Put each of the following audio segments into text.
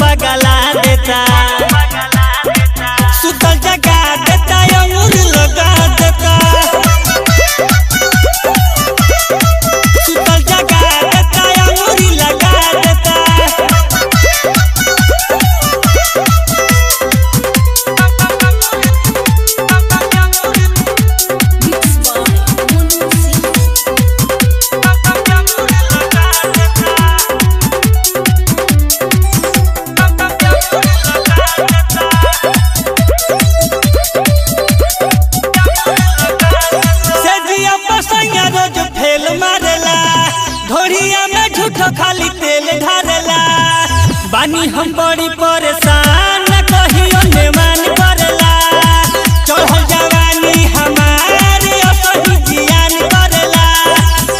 पगला देता। सुतल जगा देता अंगूर लगा देता। सुतल जगा देता अंगूर लगा देता। घोड़िया में झूठो खाली तेल ढारेला। बानी हम बड़ी परेशान कहियो नेमान करेला। चढ़ल जवानी हमारे असही जियान करेला।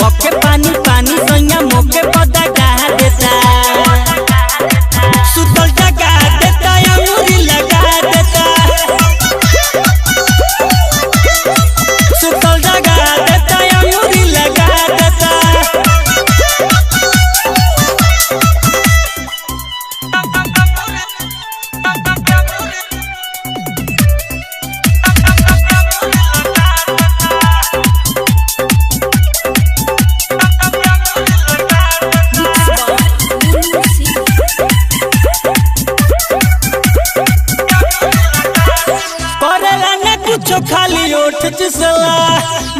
ओके पानी पानी सैया मोके पदा डाह देता। सुतल जगा देता अंगूरी लगा देता। सुतल जगा देता अंगूरी लगा देता। खाली ओठ चुसला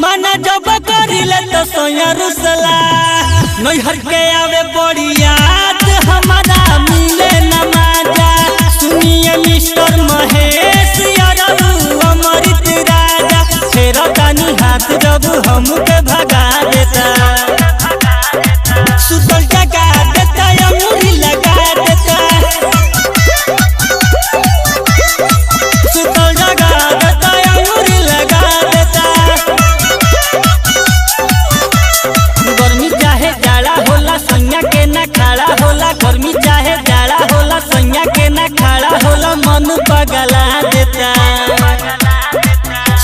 माना जब करिले तो सोया रुसला। नैहर के आवे बड़ी याद हमारा मिले न मजा। सुनिए मिस्टर महेश यारू अमृत राजा। फेरा तानी हाथ जब हमके भगा देता। सुतल जगा देता अंगूरी लगा देता। सुतल जगा देता गर्मी चाहे जाड़ा होला सैया के ना खड़ा होला मन पगला देता।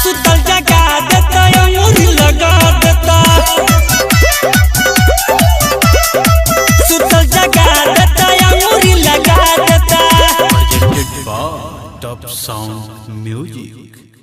सुतल जगा देता अंगूरी लगा देता। सुतल जगा देता अंगूरी लगा देता। Top sound music.